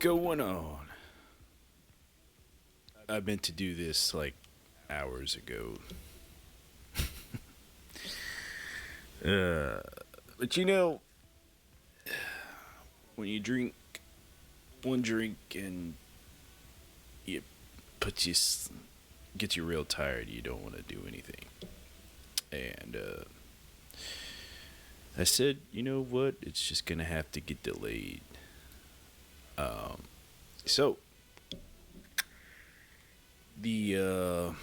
going on? I meant to do this like hours ago. Uh, but when you drink one drink and it puts you, gets you real tired, you don't want to do anything. And I said, you know what? It's just gonna have to get delayed. Um, so the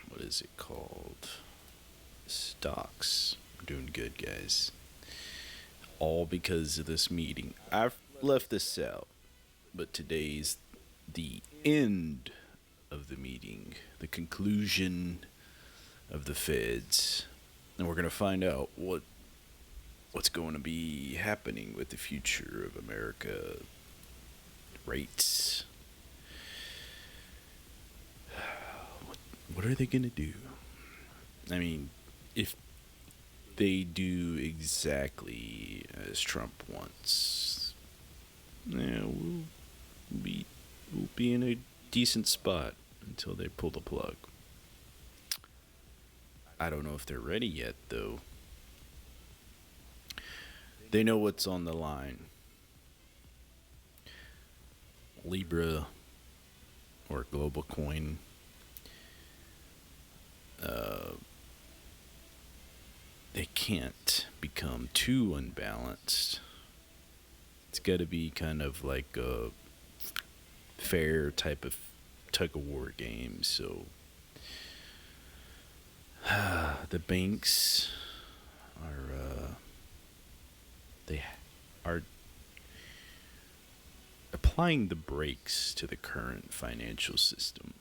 what is it called? Stocks. We're doing good, guys. All because of this meeting. I've left this out, but today's the end of the meeting, the conclusion of the Feds, and we're gonna find out what's going to be happening with the future of America, rates. What are they gonna do? I mean, if they do exactly as Trump wants, yeah, be we'll be in a decent spot until they pull the plug. I don't know if they're ready yet, though. They know what's on the line. Libra or global coin. Uh, they can't become too unbalanced. It's got to be kind of like a fair type of tug of war game. So the banks they are applying the brakes to the current financial system.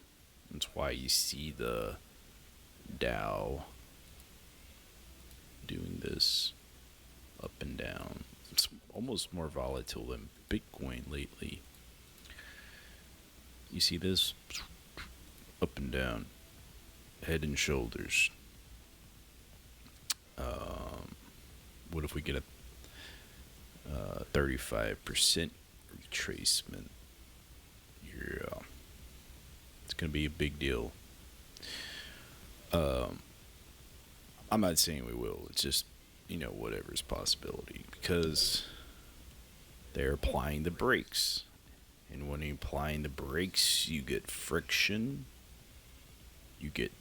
That's why you see the Dow doing this up and down. It's almost more volatile than Bitcoin lately. You see this up and down, head and shoulders. What if we get a 35% retracement? Yeah, it's gonna be a big deal. Um, I'm not saying we will. It's just whatever's possibility because they're applying the brakes, and when you're applying the brakes, you get friction. You get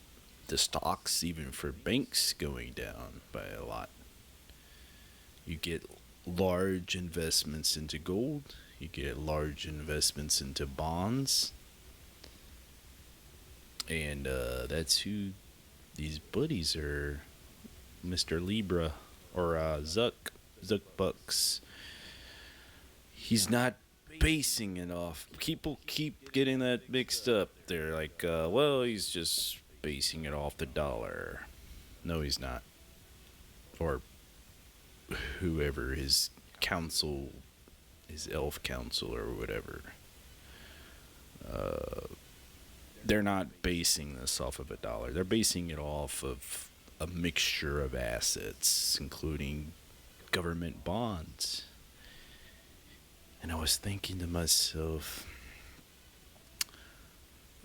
the stocks, even for banks, going down by a lot. You get large investments into gold. You get large investments into bonds. And that's who these buddies are. Mr. Libra or Zuck Bucks. He's not basing it off. People keep getting that mixed up. They're like, well, he's just basing it off the dollar. No, he's not. Or whoever his council, his elf council or whatever. They're not basing this off of a dollar. They're basing it off of a mixture of assets, including government bonds. And I was thinking to myself,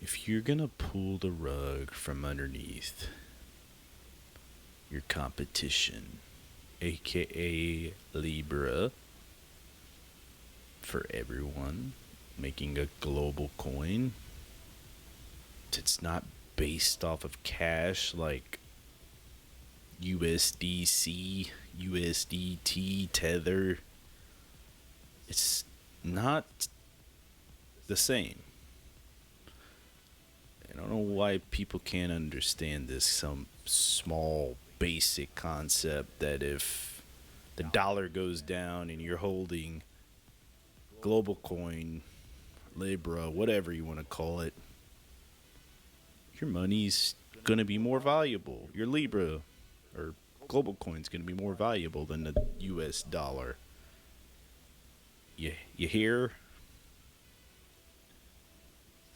if you're going to pull the rug from underneath your competition, aka Libra, for everyone, making a global coin, it's not based off of cash like USDC, USDT, Tether. It's not the same. I don't know why people can't understand this. Some small basic concept that if the dollar goes down and you're holding global coin, Libra, whatever you want to call it, your money's going to be more valuable. Your Libra or global coin's going to be more valuable than the US dollar. You hear?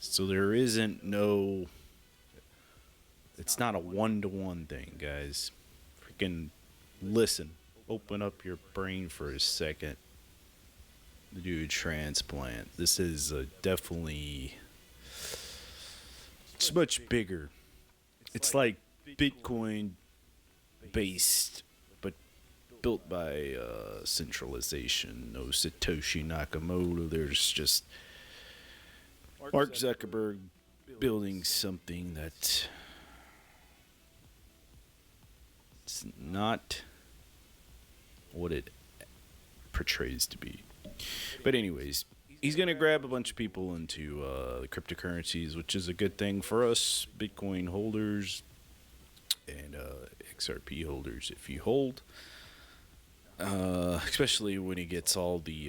So there isn't no. It's not a one-to-one thing, guys. Freaking listen. Open up your brain for a second. to do a transplant. This is definitely, it's much bigger. It's like Bitcoin based, but built by centralization. No Satoshi Nakamoto. There's just Mark Zuckerberg building something that it's not what it portrays to be. But anyways, he's gonna grab a bunch of people into cryptocurrencies, which is a good thing for us Bitcoin holders and XRP holders. If you hold, especially when he gets all the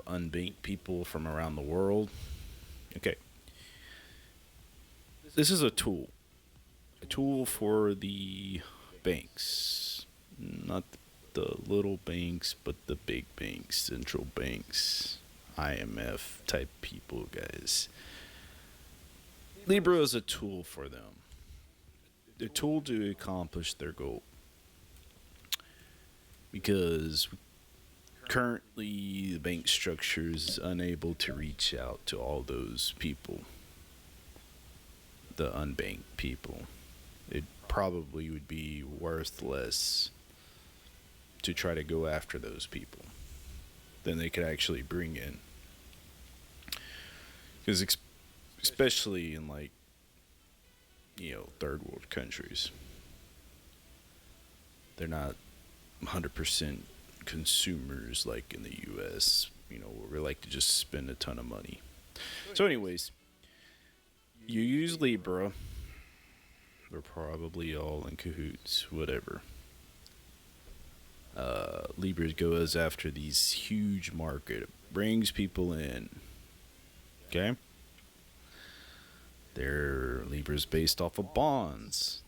unbanked people from around the world. Okay, this is a tool for the banks, not the little banks, but the big banks, central banks, IMF type people, guys. Libra is a tool for them, a tool to accomplish their goal. Because currently the bank structure is unable to reach out to all those people, the unbanked people. It probably would be worthless to try to go after those people than they could actually bring in. Because especially in like, third world countries, they're not 100% consumers like in the US, where we like to just spend a ton of money. So anyways, you use Libra. We're probably all in cahoots, whatever. Libra goes after these huge market, it brings people in. Okay? Their Libra's based off of bonds.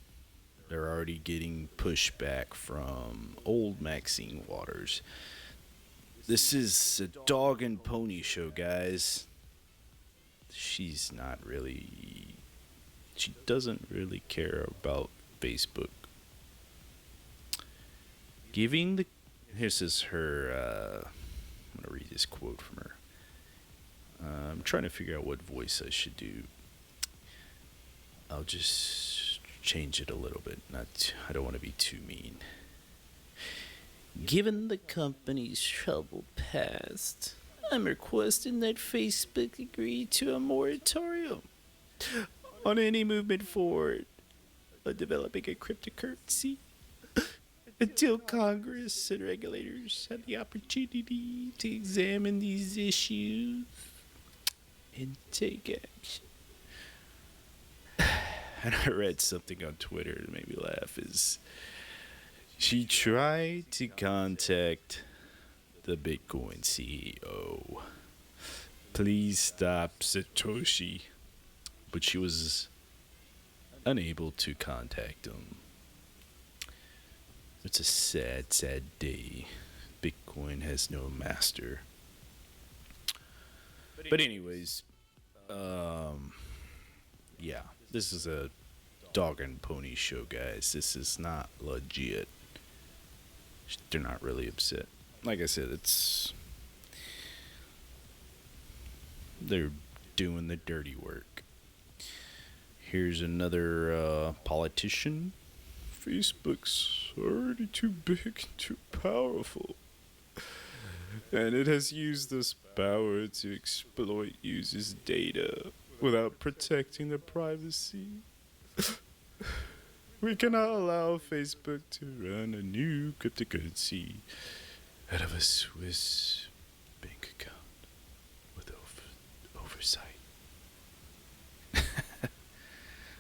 They're already getting pushback from old Maxine Waters. This is a dog and pony show, guys. She's not really. She doesn't really care about Facebook. Giving the. This is her. I'm going to read this quote from her. I'm trying to figure out what voice I should do. I'll just change it a little bit. I don't want to be too mean. Given the company's troubled past, I'm requesting that Facebook agree to a moratorium on any movement forward on developing a cryptocurrency until Congress and regulators have the opportunity to examine these issues and take action. And I read something on Twitter that made me laugh. Is she tried to contact the Bitcoin CEO? Please stop Satoshi. But she was unable to contact him. It's a sad, sad day. Bitcoin has no master. But anyways, yeah, this is a dog and pony show, guys. This is not legit. They're not really upset. Like I said, they're doing the dirty work. Here's another politician. Facebook's already too big and too powerful. And it has used this power to exploit users' data without protecting their privacy. We cannot allow Facebook to run a new cryptocurrency out of a Swiss bank account with oversight.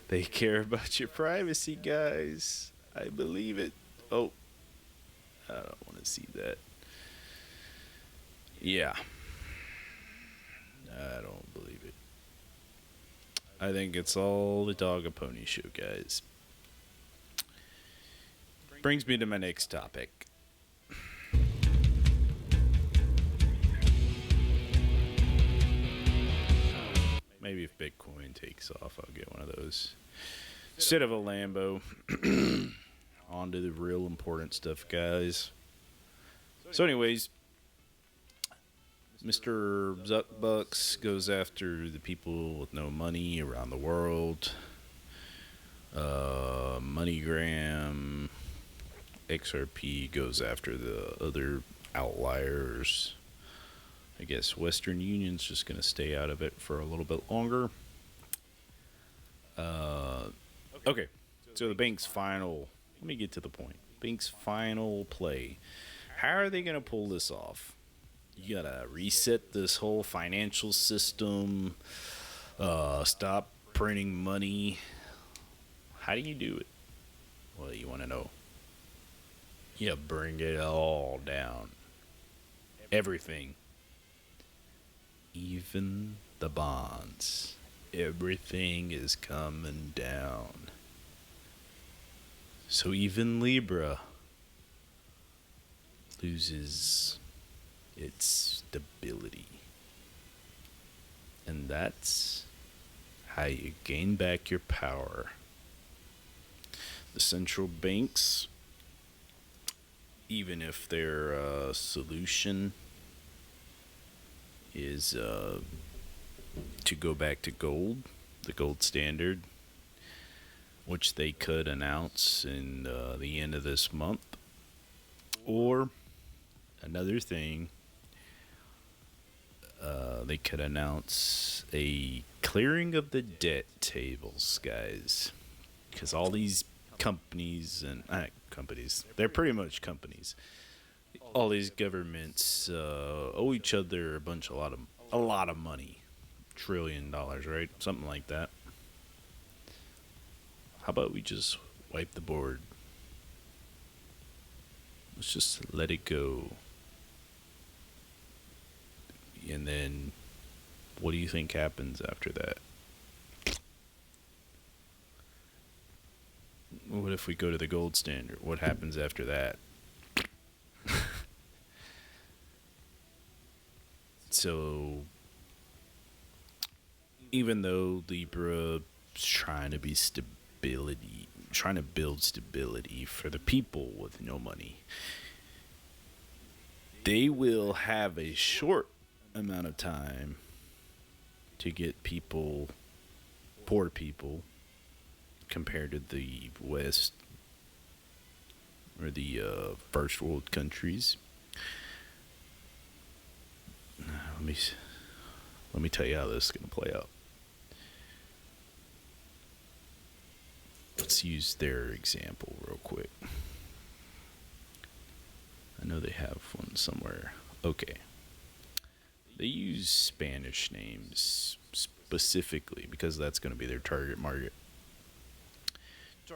They care about your privacy, guys. I believe it. Oh, I don't want to see that. Yeah. I don't believe it. I think it's all the dog and pony show, guys. Brings me to my next topic. Maybe if Bitcoin takes off, I'll get one of those. Instead of a Lambo. On to the real important stuff, guys. So anyways, Mr. Zuckbucks goes after the people with no money around the world. MoneyGram, XRP goes after the other outliers. I guess Western Union's just going to stay out of it for a little bit longer. Okay, so the bank's final. Let me get to the point. Bank's final play. How are they going to pull this off? You gotta reset this whole financial system. Stop printing money. How do you do it? Well, you want to know. You bring it all down. Everything. Even the bonds. Everything is coming down. So even Libra loses its stability. And that's how you gain back your power. The central banks, even if their solution is to go back to gold, the gold standard, which they could announce in the end of this month. Or another thing, they could announce a clearing of the debt tables, guys. Because all these companies and companies, they're pretty much companies. All these governments owe each other a lot of money, $1 trillion, right? Something like that. How about we just wipe the board? Let's just let it go. And then, what do you think happens after that? What if we go to the gold standard? What happens after that? So, even though Libra is trying to build stability for the people with no money, they will have a short amount of time to get poor people, compared to the West or the first world countries. Let me tell you how this is going to play out. Let's use their example real quick. I know they have one somewhere. Okay. They use Spanish names specifically because that's going to be their target market.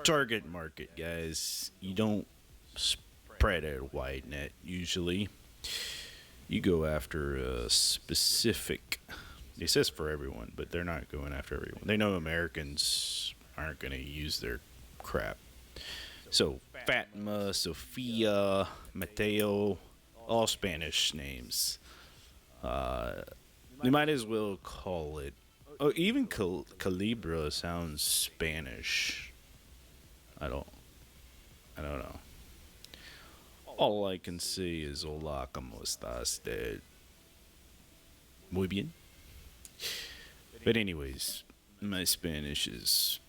Target market, guys. You don't spread a wide net usually. You go after a specific. It says for everyone, but they're not going after everyone. They know Americans aren't going to use their crap. So Fatima, Sofia, Mateo, all Spanish names. You might as well call it. Oh, even Calibra sounds Spanish. I don't know. All I can say is hola, ¿cómo estás? Muy bien. But anyways, my Spanish is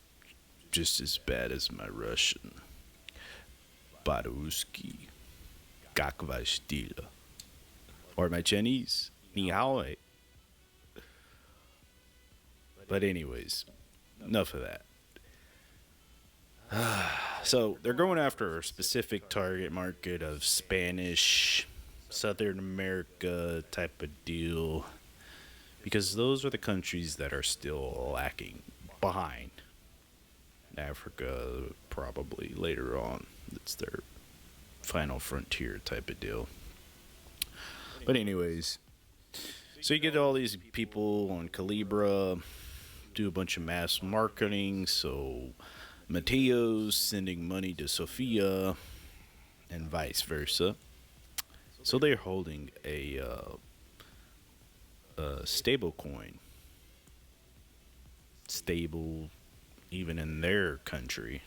just as bad as my Russian. Baruski, как ваш дела? Or my Chinese, ni hao. But anyways, enough of that. So they're going after a specific target market of Spanish, Southern America type of deal, because those are the countries that are still lacking behind. Africa, probably later on. It's their final frontier type of deal. But anyways, so you get all these people on Calibra, do a bunch of mass marketing, so Mateo's sending money to Sofia and vice versa. So they're holding a stable coin. Stable even in their country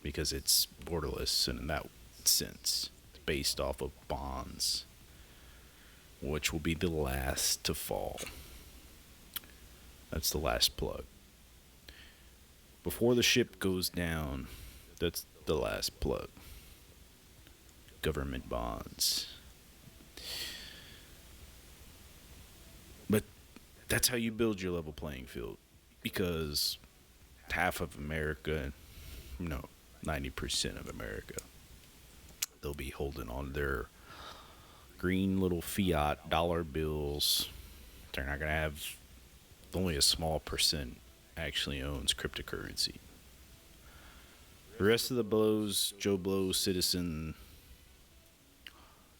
because it's borderless and in that sense it's based off of bonds. which will be the last to fall. That's the last plug. Before the ship goes down, that's the last plug. Government bonds. But that's how you build your level playing field. Because half of America, 90% of America, they'll be holding on their green little fiat dollar bills. They're not going to have, only a small percent actually owns cryptocurrency. The rest of the Joe Blow citizen,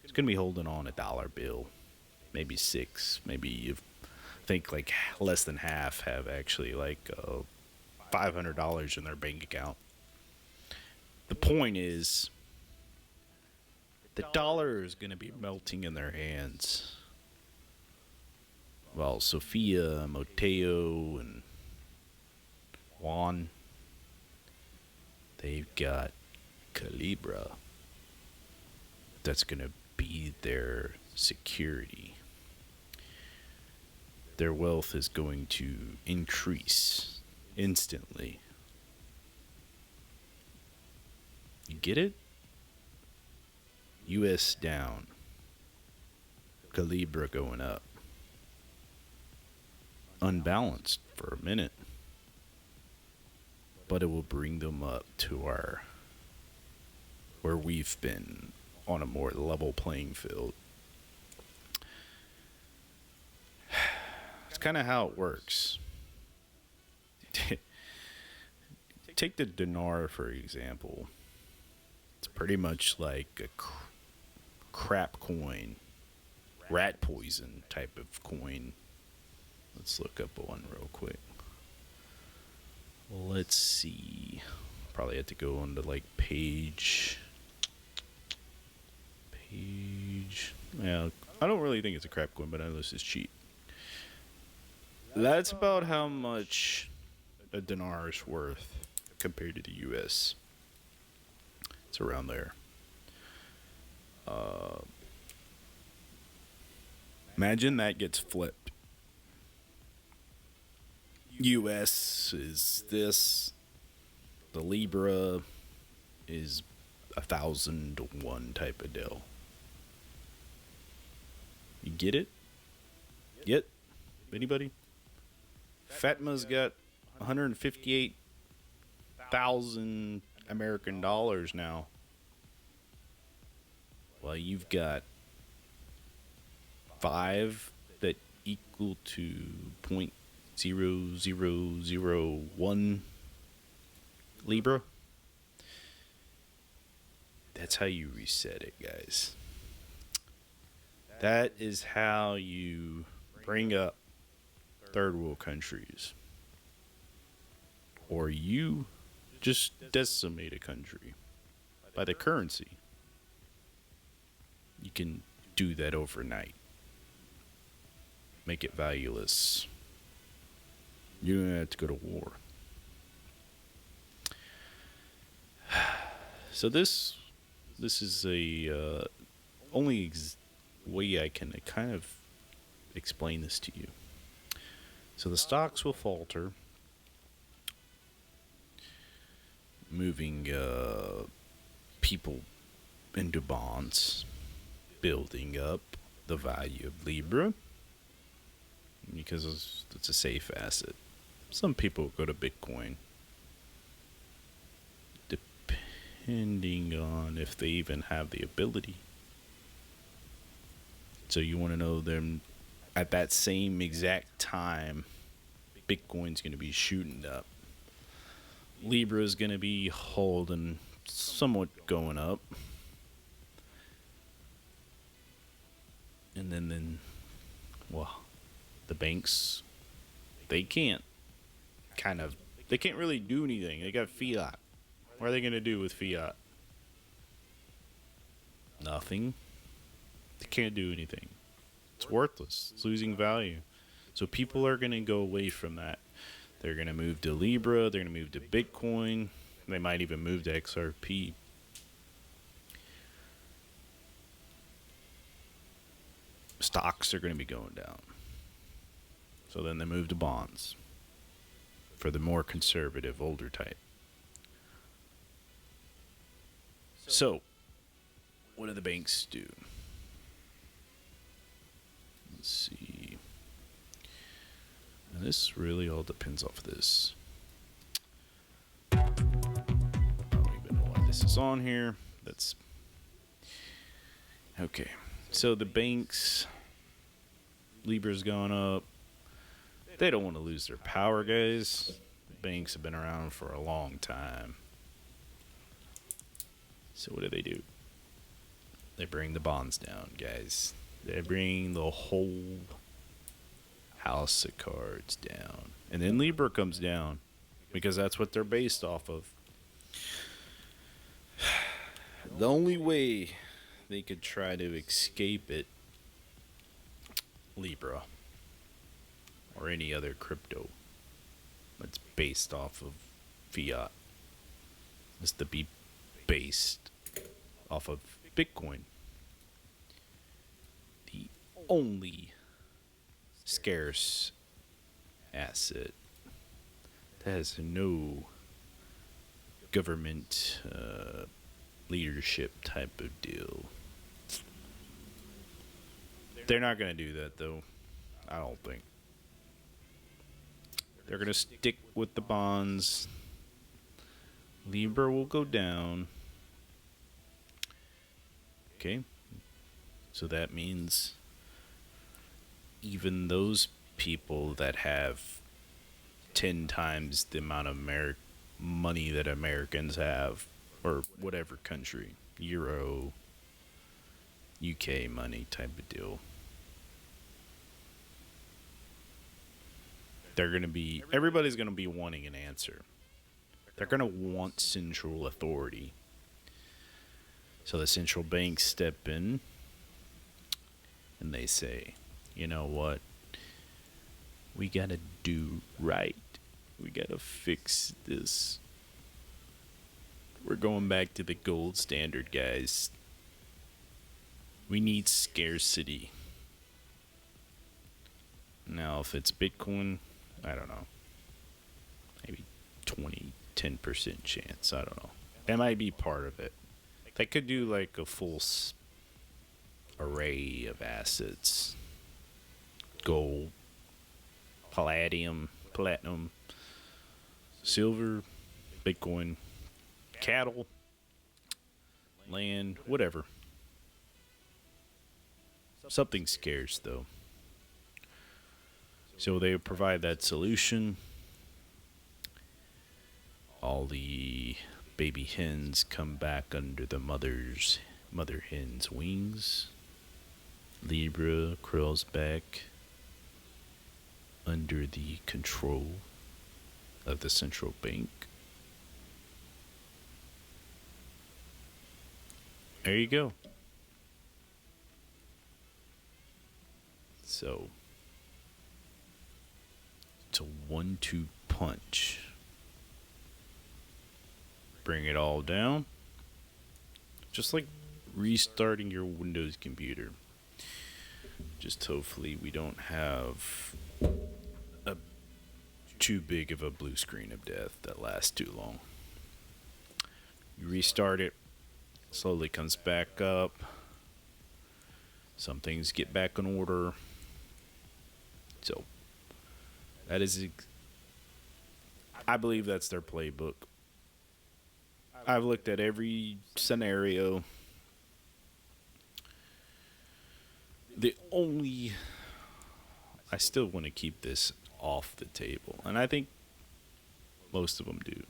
is going to be holding on a dollar bill, maybe six, maybe I think like less than half have actually like $500 in their bank account. The point is, the dollar is going to be melting in their hands. Well, Sophia, Moteo, and Juan, they've got Calibra. That's going to be their security. Their wealth is going to increase instantly. You get it? US down. Calibra going up. Unbalanced for a minute. But it will bring them up to where we've been on a more level playing field. It's kind of how it works. Take the dinar for example. It's pretty much like a crap coin, rat poison type of coin. Let's look up one real quick. Let's see. Probably have to go on to like page. Yeah, I don't really think it's a crap coin, but I know this is cheap. That's about how much a dinar is worth compared to the US. It's around there. Imagine that gets flipped. US is this. The Libra is 1,001 type of deal. You get it? Yet? Anybody? Fatma's got 158,000 American dollars now. Well, you've got 5 that equal to 0.0001 Libra. That's how you reset it, guys. That is how you bring up third world countries. Or you just decimate a country by the currency. You can do that overnight. Make it valueless. You don't have to go to war. So this is a only way I can kind of explain this to you. So the stocks will falter, moving people into bonds, building up the value of Libra because it's a safe asset. Some people go to Bitcoin, depending on if they even have the ability. So you want to know them at that same exact time, Bitcoin's going to be shooting up. Libra is going to be holding, somewhat going up. And then, well, the banks, they can't really do anything. They got fiat. What are they going to do with fiat? Nothing. They can't do anything. It's worthless. It's losing value. So people are going to go away from that. They're going to move to Libra. They're going to move to Bitcoin. They might even move to XRP. Stocks are going to be going down. So then they move to bonds for the more conservative, older type. So, what do the banks do? Let's see. And this really all depends off of this. I don't even know why this is on here. That's okay. So the banks, Libra's gone up. They don't want to lose their power, guys. Banks have been around for a long time. So what do? They bring the bonds down, guys. They bring the whole house of cards down. And then Libra comes down because that's what they're based off of. The only way they could try to escape it, Libra, or any other crypto that's based off of fiat, is to be based off of Bitcoin. The only scarce asset that has no government leadership type of deal. They're not going to do that, though. I don't think. They're going to stick with the bonds. Libra will go down. Okay. So that means even those people that have 10 times the amount of money that Americans have, or whatever country, Euro, UK money type of deal, everybody's going to be wanting an answer. They're going to want central authority. So the central banks step in and they say, you know what? We got to do right. We got to fix this. We're going back to the gold standard, guys. We need scarcity. Now, if it's Bitcoin, I don't know. Maybe 10% chance. I don't know. That might be part of it. They could do like a full array of assets. Gold, platinum, silver, Bitcoin, cattle, land, whatever. Something scarce, though. So they provide that solution. All the baby hens come back under the mother hen's wings. Libra crawls back under the control of the central bank. There you go. So, it's a 1-2 punch. Bring it all down. Just like restarting your Windows computer. Just hopefully we don't have too big of a blue screen of death that lasts too long. You restart it, slowly comes back up. Some things get back in order. So, that is, I believe that's their playbook. I've looked at every scenario. I still want to keep this off the table. And I think most of them do.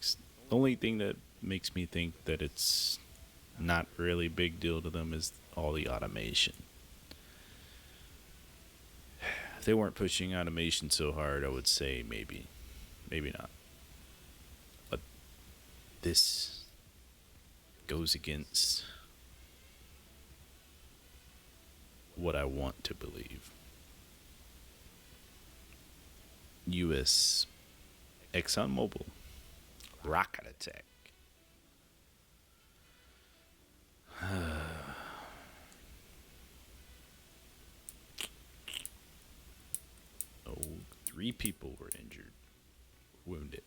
The only thing that makes me think that it's not really a big deal to them is all the automation. If they weren't pushing automation so hard, I would say maybe not. But this goes against what I want to believe. U.S. ExxonMobil rocket attack. 3 people were injured, wounded.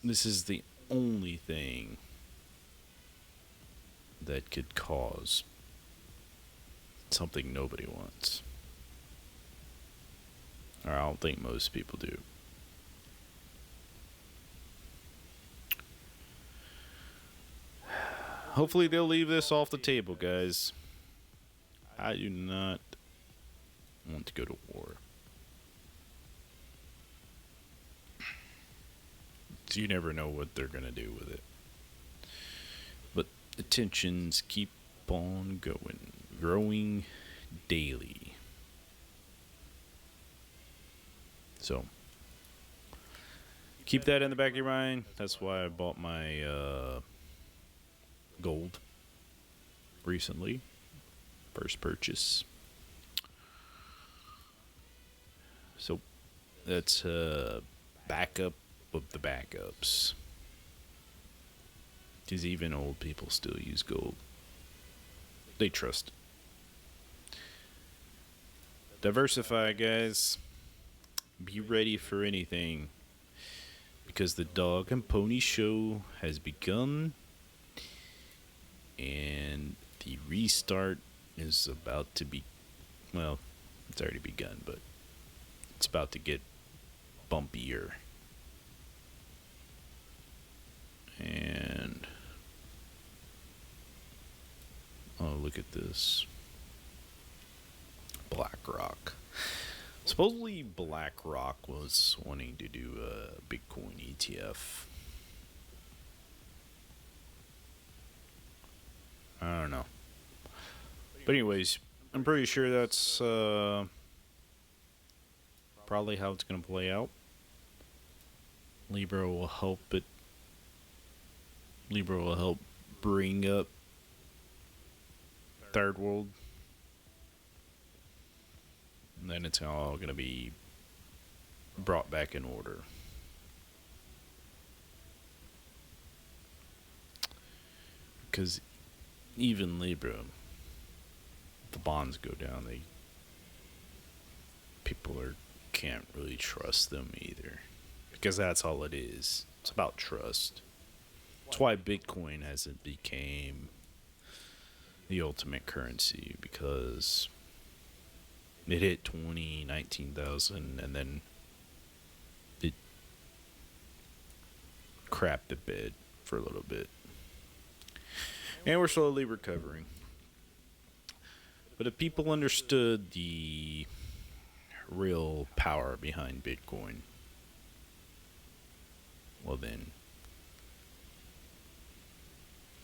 This is the only thing that could cause something nobody wants. Or I don't think most people do. Hopefully they'll leave this off the table, guys. I do not want to go to war. So you never know what they're going to do with it. But the tensions keep on going, growing daily. So keep that in the back of your mind. That's why I bought my gold recently. First purchase. So that's a backup of the backups. Because even old people still use gold. They trust it. Diversify, guys. Be ready for anything. Because the dog and pony show has begun. And the restart is about to be, well, it's already begun, but it's about to get bumpier. And oh, look at this. BlackRock. Supposedly BlackRock was wanting to do a Bitcoin ETF. I don't know. But anyways, I'm pretty sure that's probably how it's going to play out. Libra will help it. Libra will help bring up third world. And then it's all going to be brought back in order. Because even Libra, the bonds go down, people can't really trust them either, because that's all it is. It's about trust. That's why Bitcoin hasn't became the ultimate currency, because it hit 19,000 and then it crapped the bed for a little bit. And we're slowly recovering. But if people understood the real power behind Bitcoin, well then,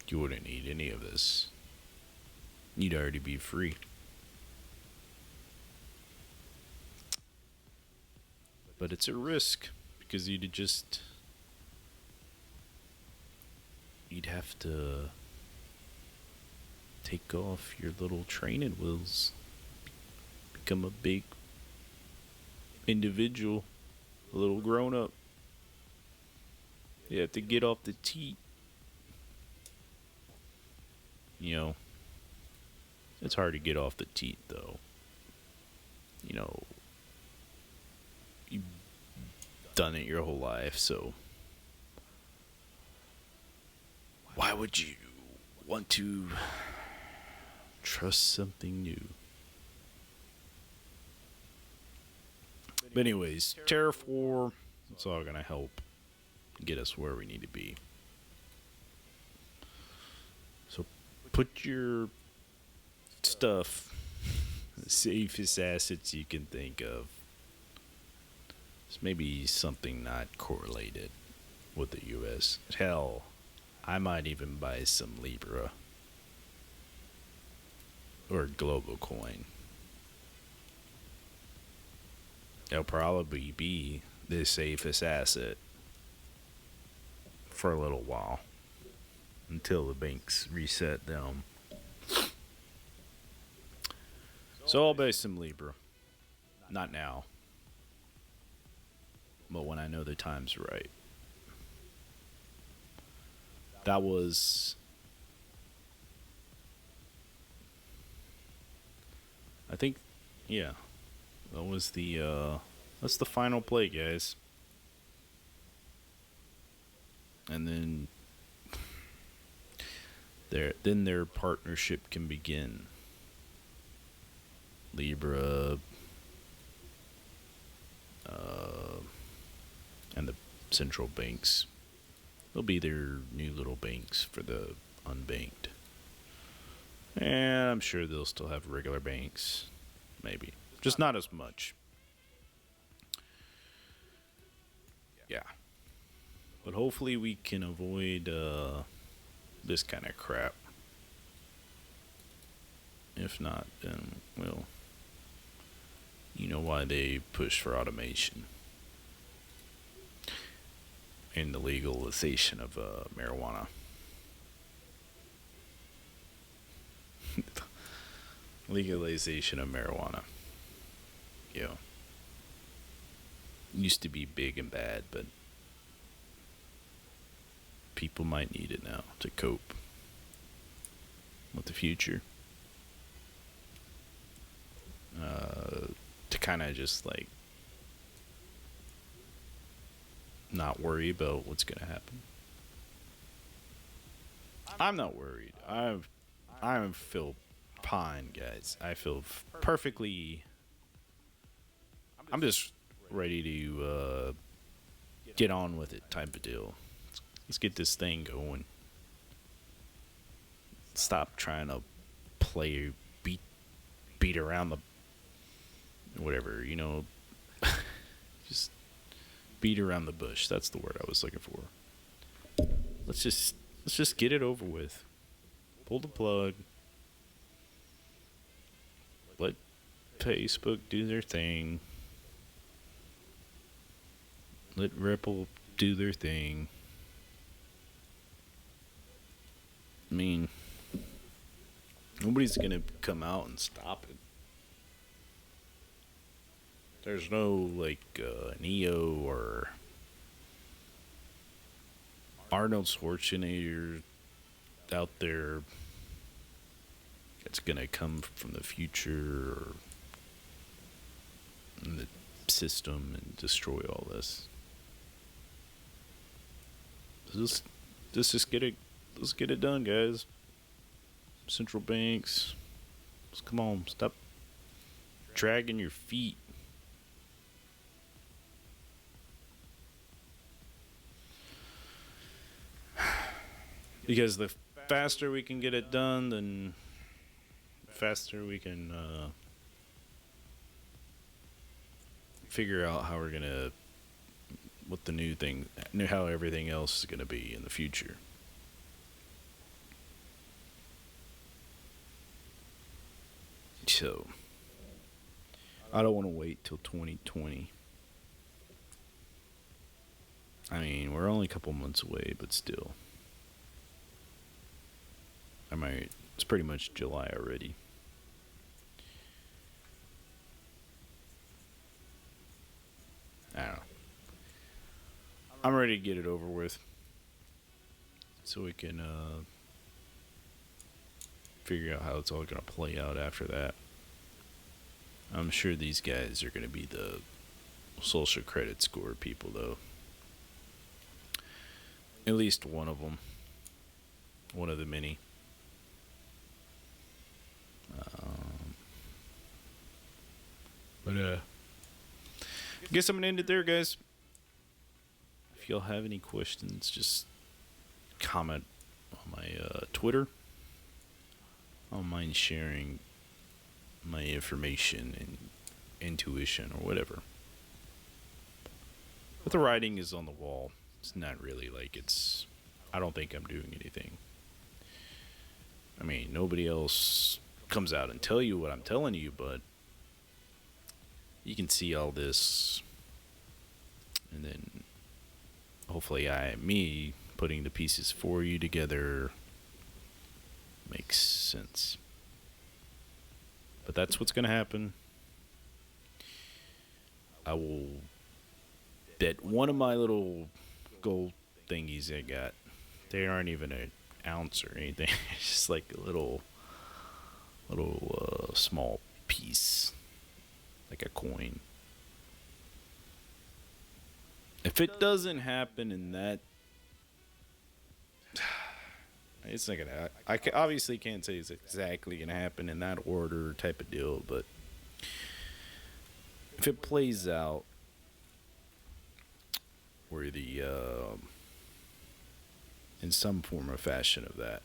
you wouldn't need any of this. You'd already be free. But it's a risk, because you'd have to take off your little training wheels, become a big individual, a little grown up. You have to get off the teat. You know, it's hard to get off the teat, though. You know, you've done it your whole life, so why would you want to trust something new? But anyways, Terraform, it's all gonna help get us where we need to be. So put your stuff, the safest assets you can think of. It's maybe something not correlated with the US. Hell, I might even buy some Libra or global coin. It'll probably be the safest asset for a little while, until the banks reset them. So I'll buy some Libra. Not now, but when I know the time's right. That was I think, yeah, that was that's the final play, guys. And then their partnership can begin. Libra, uh, and the central banks. They'll be their new little banks for the unbanked. And I'm sure they'll still have regular banks. Maybe. Just not as much. Yeah. But hopefully we can avoid this kind of crap. If not, then, well, you know why they push for automation and the legalization of marijuana. Legalization of marijuana. Yeah. Used to be big and bad, but people might need it now to cope with the future. To kind of just like not worry about what's gonna happen. I'm not worried. I feel fine, guys. I feel perfectly. I'm just ready to get on with it, type of deal. Let's get this thing going. Stop trying to play beat around the whatever, just beat around the bush. That's the word I was looking for. Let's just get it over with. Pull the plug. Let Facebook do their thing. Let Ripple do their thing. I mean, nobody's gonna come out and stop it. There's no like Neo or Arnold Schwarzenegger out there that's gonna come from the future or in the system and destroy all this. Let's just get it. Let's get it done, guys. Central banks, just come on, stop dragging your feet. Because the faster we can get it done, then faster we can figure out how we're gonna, what the new thing, how everything else is gonna be in the future. So, I don't want to wait till 2020. I mean, we're only a couple months away, but still. It's pretty much July already. I don't know. I'm ready to get it over with. So we can figure out how it's all going to play out after that. I'm sure these guys are going to be the social credit score people, though. At least one of them. One of the many. I guess I'm going to end it there, guys. If y'all have any questions, just comment on my Twitter. I don't mind sharing my information and intuition or whatever. But the writing is on the wall. It's not really like it's... I don't think I'm doing anything. I mean, nobody else comes out and tell you what I'm telling you, but you can see all this, and then hopefully me putting the pieces for you together makes sense. But that's what's going to happen. I will bet one of my little gold thingies I got, they aren't even an ounce or anything. It's just like a little small piece piece, like a coin. If it doesn't happen in that, it's not gonna. Obviously can't say it's exactly gonna happen in that order type of deal, but if it plays out where the in some form or fashion of that,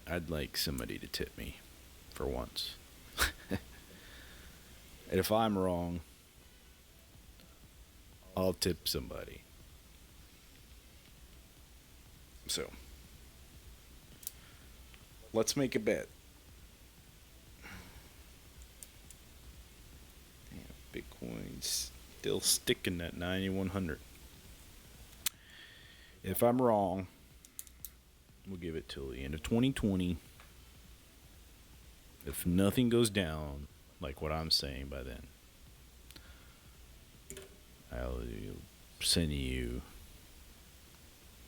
I'd like somebody to tip me for once. And if I'm wrong, I'll tip somebody. So, let's make a bet. Damn, Bitcoin's still sticking at 9,100. If I'm wrong, we'll give it till the end of 2020. If nothing goes down, like what I'm saying by then, I'll send you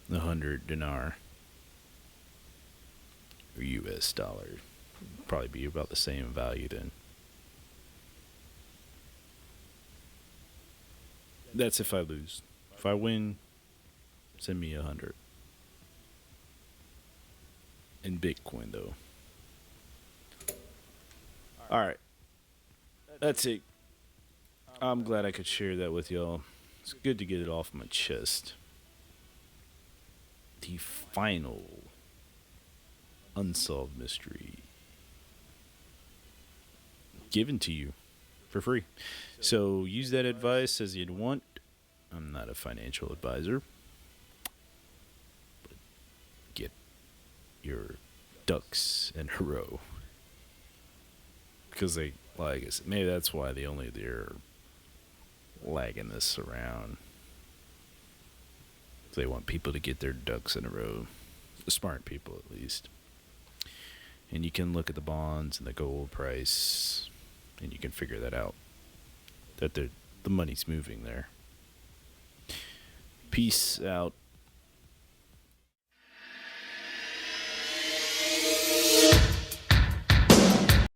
100 dinar or US dollar. Probably be about the same value then. That's if I lose. If I win, send me 100. In Bitcoin though. Alright. That's it. I'm glad I could share that with y'all. It's good to get it off my chest. The final unsolved mystery given to you for free. So use that advice as you'd want. I'm not a financial advisor. But get your ducks in a row. Because they, like I said, maybe that's why they're lagging this around. They want people to get their ducks in a row. Smart people, at least. And you can look at the bonds and the gold price, and you can figure that out. That the money's moving there. Peace out.